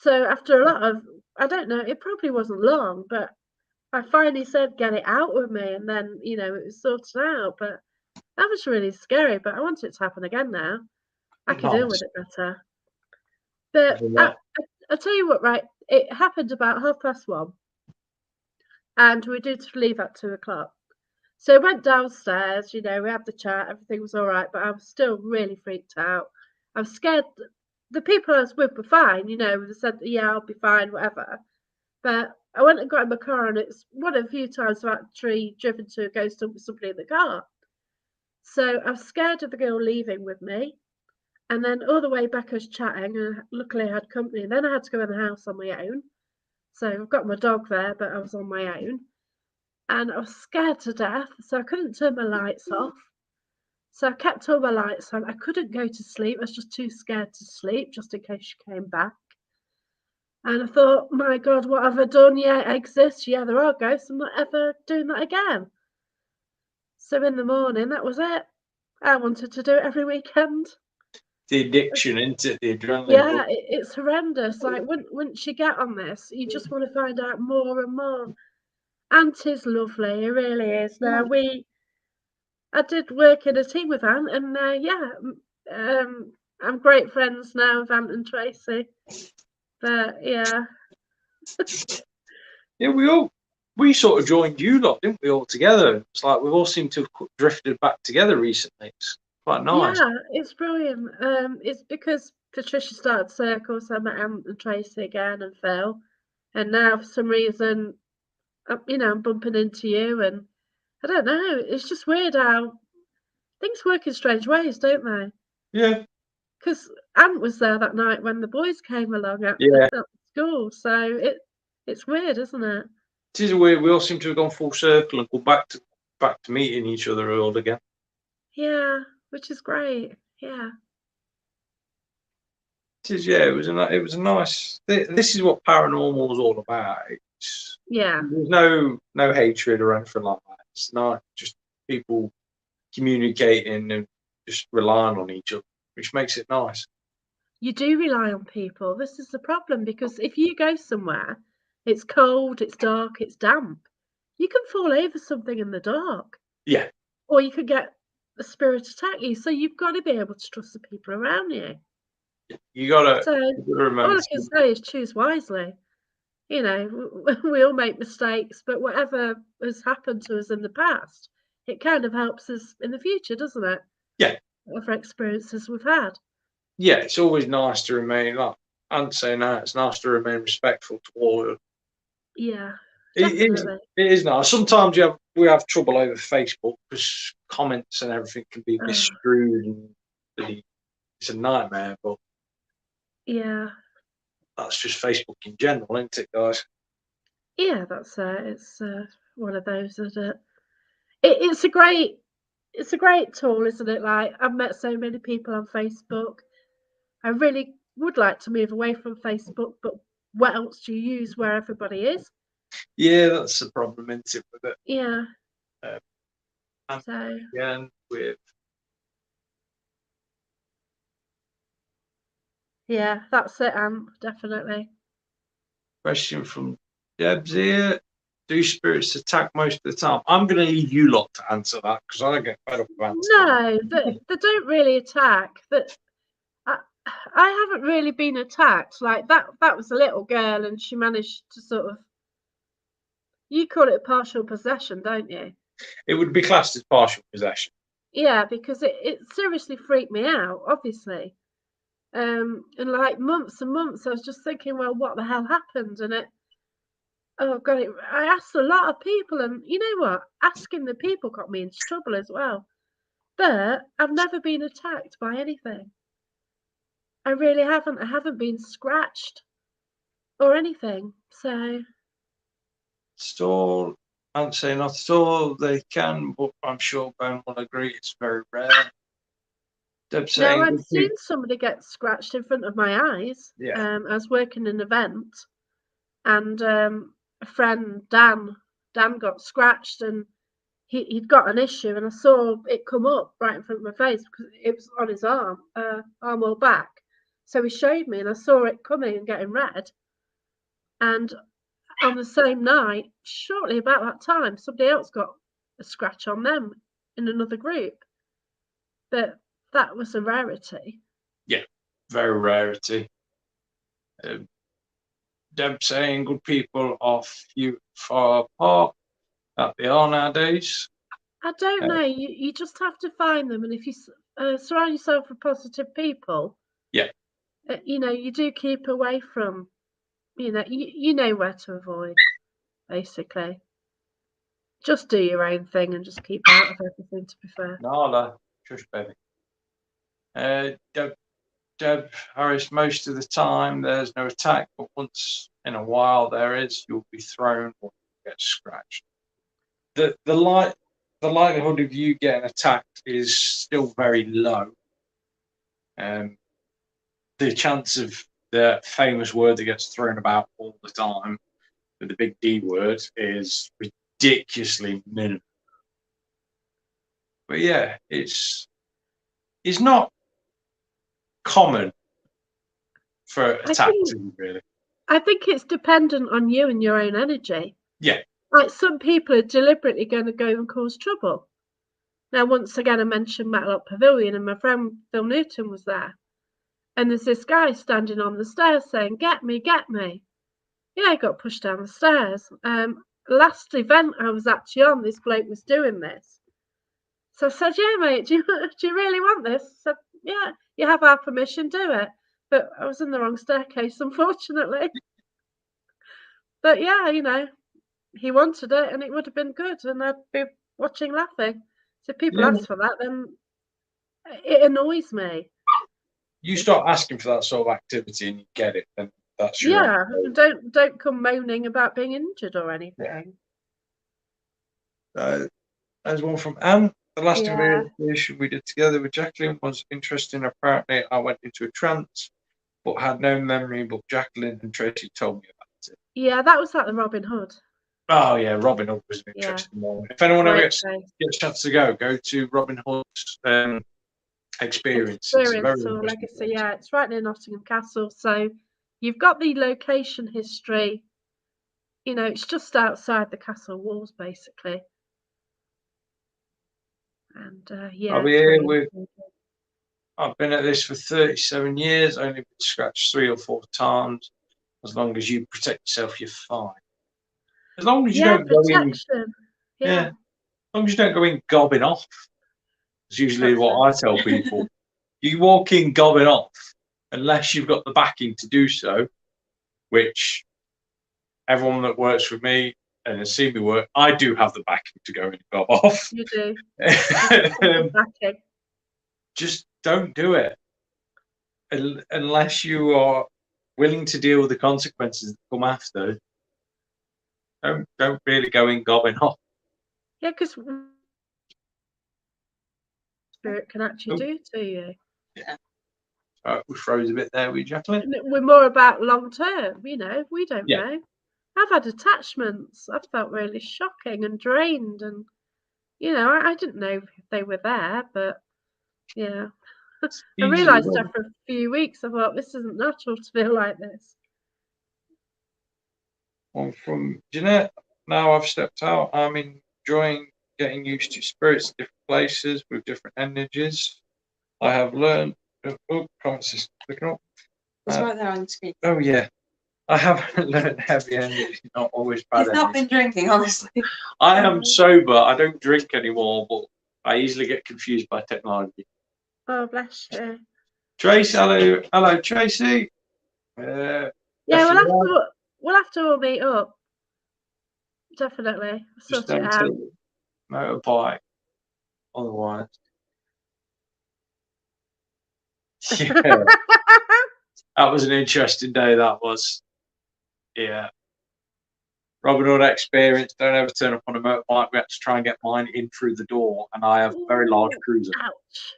So after a lot of, I don't know, it probably wasn't long, but I finally said, get it out of me, and then, it was sorted out. But that was really scary, but I want it to happen again now. I can deal with it better. But I'll tell you what, right, it happened about 1:30, and we did leave at 2:00. So I went downstairs, we had the chat, everything was all right, but I was still really freaked out. I was scared. The people I was with were fine, they said, yeah, I'll be fine, whatever. But I went and got in my car, and it's one of the few times I've actually driven to a ghost hunt with somebody in the car. So I was scared of the girl leaving with me. And then all the way back I was chatting, and luckily I had company. And then I had to go in the house on my own. So I've got my dog there, but I was on my own. And I was scared to death, so I couldn't turn my lights off. So I kept all my lights on. I couldn't go to sleep. I was just too scared to sleep, just in case she came back. And I thought, my God, what have I done? Yeah, it exists. Yeah, there are ghosts. I'm not ever doing that again. So in the morning, that was it. I wanted to do it every weekend. The addiction into the adrenaline. Yeah, it's horrendous. Once you get on this, you just want to find out more and more. Ant is lovely, it really is. Now I did work in a team with Ant, and I'm great friends now with Ant and Tracy. But yeah. Yeah, we sort of joined you lot, didn't we, all together? It's like we've all seemed to have drifted back together recently. It's quite nice. Yeah, it's brilliant. It's because Patricia started circles, I met Ant and Tracy again, and Phil, and now for some reason, I'm bumping into you, and I don't know. It's just weird how things work in strange ways, don't they? Yeah. Because Ant was there that night when the boys came along at school, so it's weird, isn't it? It is weird. We all seem to have gone full circle and go back to meeting each other all again. Yeah, which is great. Yeah. It is. Yeah, it was a nice. This is what paranormal is all about. There's no hatred or anything like that. It's not just people communicating and just relying on each other, which makes it nice. You do rely on people. This is the problem, because if you go somewhere, it's cold, it's dark, it's damp, you can fall over something in the dark. Yeah. Or you could get a spirit attack you. So you've got to be able to trust the people around you. You gotta remember. All I can say is choose wisely. We all make mistakes, but whatever has happened to us in the past, it kind of helps us in the future, doesn't it? Yeah. Whatever experiences we've had. Yeah, it's always nice to remain, like I'm saying now, it's nice to remain respectful toward. Yeah, Definitely. It is nice. Sometimes we have trouble over Facebook because comments and everything can be misconstrued, and it's a nightmare. But Yeah. that's just Facebook in general, isn't it, guys? Yeah, that's it's one of those, isn't it? It's a great tool, isn't it? Like, I've met so many people on Facebook. I really would like to move away from Facebook, but what else do you use where everybody is? Yeah, that's the problem, isn't it, with it? Yeah. And So again, with yeah, that's it, definitely. question from Deb's here. Do spirits attack most of the time? I'm going to leave you lot to answer that because I get fed up of answering. No, they don't really attack. That I haven't really been attacked. Like that was a little girl, and she managed to sort of. You call it partial possession, don't you? It would be classed as partial possession. Yeah, because it seriously freaked me out, obviously. And like months and months, I was just thinking, well, what the hell happened? And oh God, I asked a lot of people, and you know what? Asking the people got me into trouble as well. But I've never been attacked by anything. I really haven't. I haven't been scratched or anything. So Still, I'd say not at all. They can, but I'm sure Ben will agree it's very rare. Deb no, saying, I've seen somebody get scratched in front of my eyes. Yeah. I was working an event, and a friend Dan got scratched, and he'd got an issue, and I saw it come up right in front of my face because it was on his arm or back. So he showed me, and I saw it coming and getting red. And on the same night, shortly about that time, somebody else got a scratch on them in another group. But that was a rarity. Yeah, very rarity. Deb saying good people are few far apart that they are nowadays. I don't know. You just have to find them, and if you surround yourself with positive people, yeah, you do keep away from, you know where to avoid. Basically, just do your own thing and just keep out of everything. To be fair. Nala, shush, baby. Deb Harris, most of the time there's no attack, but once in a while there is, you'll be thrown or get scratched. The likelihood of you getting attacked is still very low. The chance of the famous word that gets thrown about all the time, the big D word, is ridiculously minimal. But yeah, it's not common for attacks, really. I think it's dependent on you and your own energy. Yeah. Like some people are deliberately going to go and cause trouble. Now, once again, I mentioned Matlock Pavilion, and my friend Phil Newton was there. And there's this guy standing on the stairs saying, "Get me, get me." Yeah, he got pushed down the stairs. Last event I was actually on, this bloke was doing this. So I said, "Yeah, mate, do you really want this?" He said, "Yeah, you have our permission, do it." But I was in the wrong staircase, unfortunately. But yeah, he wanted it, and it would have been good, and I'd be watching laughing. So if people ask for that, then it annoys me. You start asking for that sort of activity and you get it, then that's your own. Don't come moaning about being injured or anything. There's one from Anne. The last investigation we did together with Jaqueline was interesting. Apparently, I went into a trance, but had no memory. But Jaqueline and Tracy told me about it. Yeah, that was like the Robin Hood. Oh yeah, Robin Hood was an interesting one. If anyone ever gets a chance to go to Robin Hood's experience or legacy. Yeah, it's right near Nottingham Castle. So you've got the location history. It's just outside the castle walls, basically. And I'll be here I've been at this for 37 years. Only been scratched 3 or 4 times. As long as you protect yourself, you're fine. As long as you don't go in. Yeah. As long as you don't go in gobbing off. It's usually what I tell people. You walk in gobbing off, unless you've got the backing to do so, which everyone that works with me and has seen me work, I do have the backing to go and gob off. You do. Backing. Just don't do it unless you are willing to deal with the consequences that come after. Don't really go in gobbing off. Yeah, because spirit can actually do to you. Yeah. We froze a bit there with Jaqueline. We're more about long term, you know. We don't Yeah. know. I've had attachments. I felt really shocking and drained, and you know, I didn't know if they were there, but yeah. I realised after a few weeks, I thought this isn't natural to feel like this. Well, from Jeanette, now I've stepped out. I'm enjoying getting used to spirits, different places with different energies. I have learned. Oh, comments is clicking up. It's right there on the screen. Oh yeah, I haven't learned heavy energy. Not always bad. He's not been drinking, honestly. I am sober. I don't drink anymore, but I easily get confused by technology. Oh, bless you. Tracy, hello, Tracy. Yeah, we'll have to all meet up. Definitely. Just Sort it don't out. take motorbike. Otherwise, yeah, that was an interesting day. That was, yeah. Robin Hood experience. Don't ever turn up on a motorbike. We had to try and get mine in through the door, and I have a very large cruiser. Ouch.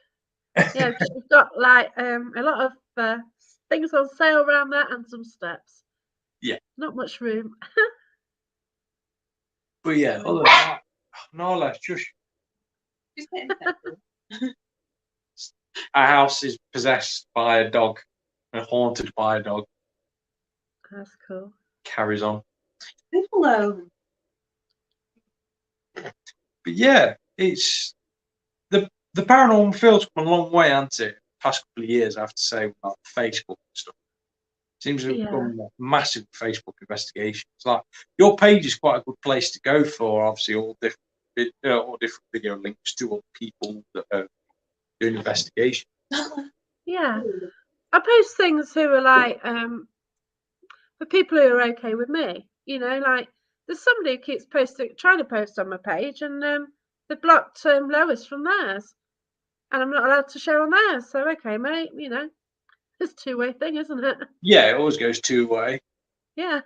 Yeah, we've got like a lot of things on sale around there and some steps. Yeah. Not much room. But yeah, other than that, no less. Just our house is possessed by a dog, and haunted by a dog. That's cool. Carries on. Hello. But yeah, it's the paranormal field's come a long way, hasn't it? Past couple of years, I have to say, with like Facebook and stuff. Seems to have become a massive Facebook investigation. It's like your page is quite a good place to go for, obviously, all different video links to all people that are doing investigation. Yeah. I post things who are like for people who are okay with me. You know, like there's somebody who keeps trying to post on my page, and they blocked Lois from theirs, and I'm not allowed to share on theirs. So okay, mate, you know, it's a two-way thing, isn't it? Yeah, it always goes two-way. Yeah.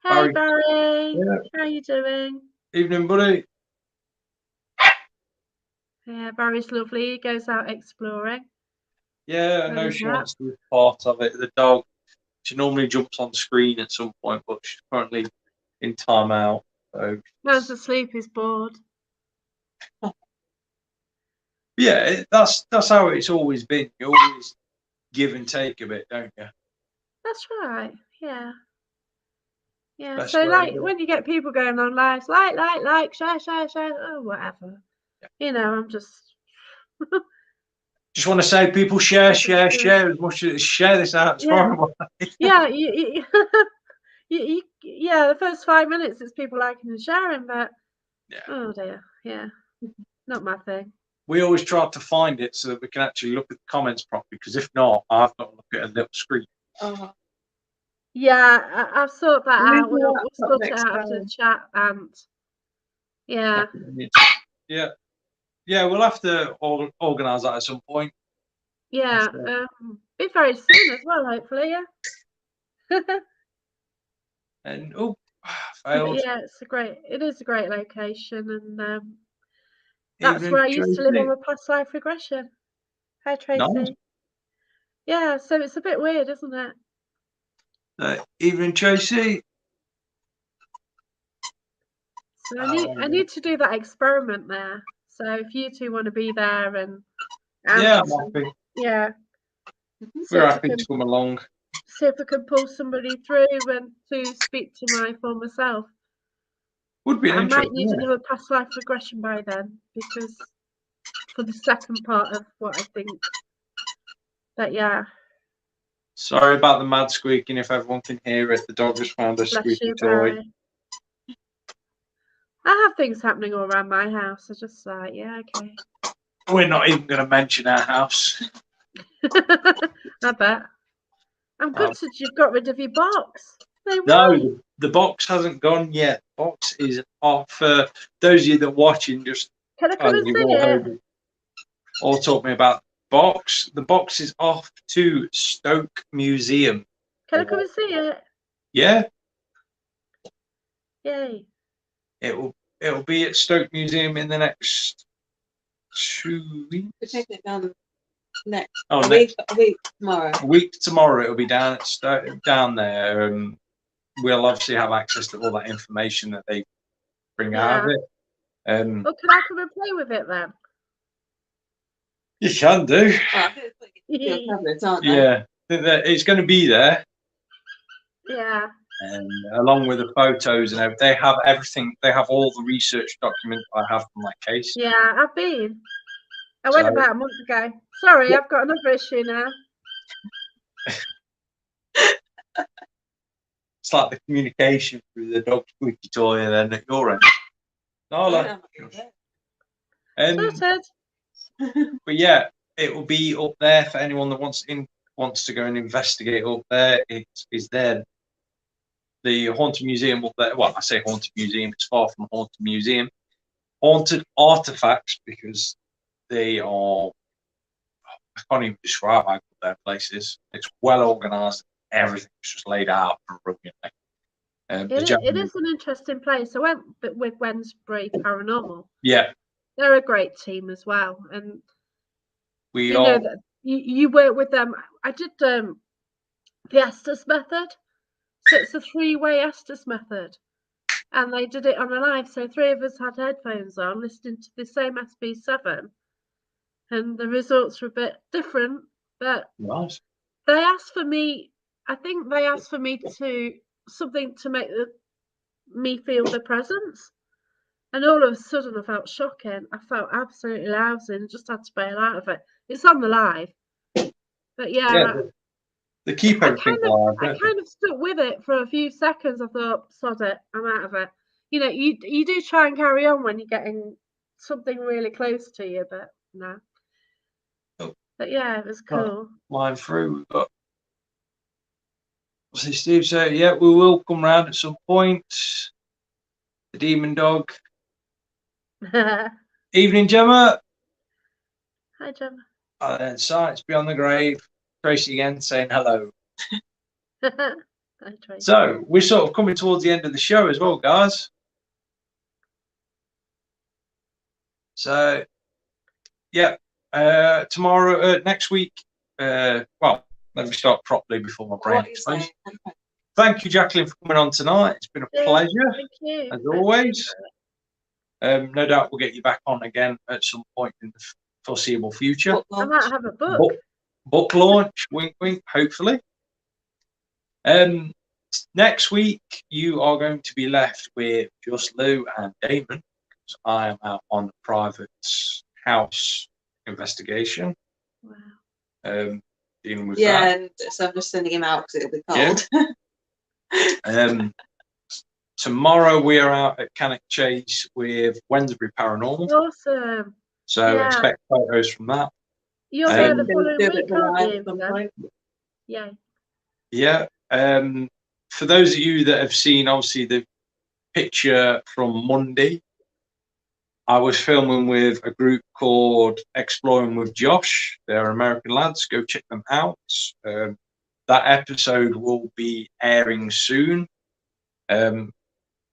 Hey, Barry. Yeah. How you doing? Evening, buddy. Yeah, Barry's lovely. He goes out exploring. Yeah, I know she wants to be part of it. The dog, she normally jumps on screen at some point, but she's currently in timeout. So Man's asleep, he's bored. Yeah, that's how it's always been. You always give and take a bit, don't you? That's right. Yeah. Yeah. Best So way like to do it. when you get people going on lives, like, share, oh whatever. Yeah. You know, I'm just Just want to say, people share as much as share this out. It's horrible. Yeah, yeah. The first 5 minutes it's people liking and sharing, but oh dear, yeah, not my thing. We always try to find it so that we can actually look at the comments properly. Because if not, I've got to look at a little screen. Yeah, I've sorted that out. We'll sort it out after the chat, and yeah. Yeah, we'll have to organise that at some point. Yeah, be very soon as well, hopefully. Yeah. And failed. Yeah, it is a great location, and that's where I used to live on a past life regression. Hi, Tracy. Nice. Yeah, so it's a bit weird, isn't it? Evening, Tracy. So I need to do that experiment there. So if you two want to be there, and yeah, I'm happy. Yeah, we're happy to come along. See if we can pull somebody through and to speak to my former self. Would be. I might need another past life regression by then, because for the second part of what I think. But yeah. Sorry about the mad squeaking. If everyone can hear it, the dog just found a squeaky toy. I have things happening all around my house. I just like, yeah, okay. We're not even going to mention our house. I bet. I'm gutted you've got rid of your box. They No, will. the box hasn't gone yet. Box is off. For those of you that are watching, just Can I come as and you've see all it? heard, all talk me about box. The box is off to Stoke Museum. Can I come and see it? Yeah, Yay. it'll be at Stoke Museum in the next 2 weeks. We're taking it down next Oh, a week tomorrow. A week tomorrow, it'll be down at down there. We'll obviously have access to all that information that they bring out of it. Well, can I come and play with it then? You can do. Well, I think it's like your tablets, aren't they? Yeah, it's going to be there. Yeah. And along with the photos and everything, they have everything. They have all the research documents I have from that case. Yeah, I've been. I went about a month ago. Sorry, I've got another issue now. It's like the communication through the dog squeaky toy and then at your end. Sorted. But yeah, it will be up there for anyone that wants to go and investigate up there. It is there. The Haunted Museum up there. Well, I say Haunted Museum. It's far from Haunted Museum. Haunted artifacts, because they are. I can't even describe how good their place is. It's well organised. Everything's just laid out brilliantly. It is an interesting place. I went with Wednesbury Paranormal. Yeah, they're a great team as well, and we you know that you work with them. I did the Estes method, so it's a 3-way Estes method, and they did it on a live. So 3 of us had headphones on, listening to the same SB7, and the results were a bit different. But nice. They asked for me. I think they asked for me to something to make me feel the presence, and all of a sudden I felt shocking. I felt absolutely lousy and just had to bail out of it. It's on the live, but yeah, they keep everything live. I kind of stuck with it for a few seconds. I thought, sod it, I'm out of it. You know, you do try and carry on when you're getting something really close to you, but no. But yeah, it was cool. Line through, but see, Steve said, yeah, we will come round at some point. The demon dog. Evening, Gemma. Hi, Gemma. And Science Beyond the Grave. Tracy again saying hello. Hi, Tracy. So we're sort of coming towards the end of the show as well, guys. So yeah, tomorrow, next week. Well, let me start properly before my brain explodes. Thank you, Jaqueline, for coming on tonight. It's been a pleasure. Thank you. As always. No doubt we'll get you back on again at some point in the foreseeable future. I might have a book. Book launch, wink, wink, hopefully. Next week, you are going to be left with just Lou and Damon, because I am out on a private house investigation. Wow. Dealing with that. And so I'm just sending him out because it'll be cold. Yeah. Tomorrow we are out at Cannock Chase with Wednesbury Paranormal. Awesome. So expect photos from that. You're there the following week, aren't you? Yeah. Yeah. For those of you that have seen, obviously, the picture from Monday, I was filming with a group called Exploring with Josh. They're American lads. Go check them out. That episode will be airing soon.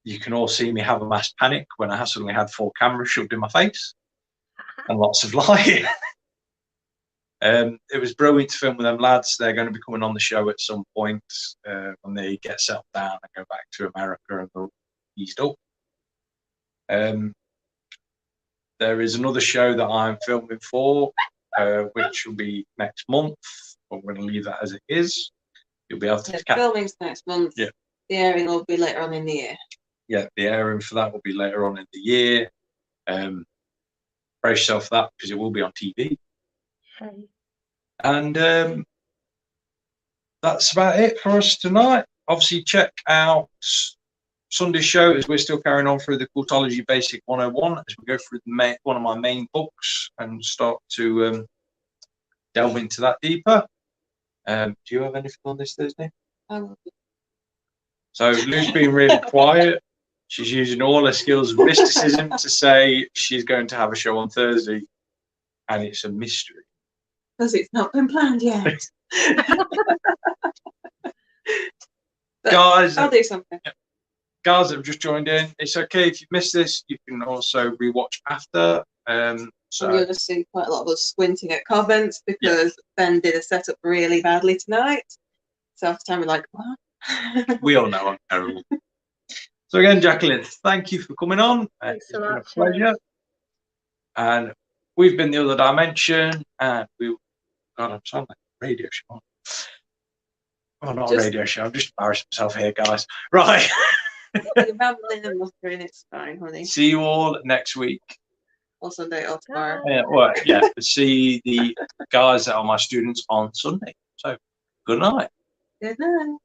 You can all see me have a mass panic when I suddenly had 4 cameras shoved in my face and lots of light. It was brilliant to film with them lads. They're going to be coming on the show at some point when they get settled down and go back to America and they're eased up. There is another show that I'm filming for, which will be next month. I'm going to leave that as it is. You'll be able to filming's next month. Yeah. The airing will be later on in the year. Yeah, the airing for that will be later on in the year. Brace yourself for that because it will be on TV. Okay. And that's about it for us tonight. Obviously, check out Sunday's show as we're still carrying on through the Cultology Basic 101 as we go through one of my main books and start to delve into that deeper. Do you have anything on this Thursday? So Lou's been really quiet. She's using all her skills of mysticism to say she's going to have a show on Thursday, and it's a mystery. Because it's not been planned yet. Guys, I'll do something. Guys that have just joined in, it's okay if you missed this. You can also rewatch after. So I'm going to see quite a lot of us squinting at comments because Ben did a setup really badly tonight. So after time we're like, what? we all know I'm terrible. So again, Jacqueline, thank you for coming on. Thanks It's a been a lot. pleasure. And we've been The Other Dimension, and God, I'm sounding like a radio show. Oh, not a radio show. I'm just embarrassing myself here, guys. Right. You're rambling and muttering, it's fine, honey. See you all next week. Or Sunday or tomorrow. See the guys that are my students on Sunday. So, good night. Good night.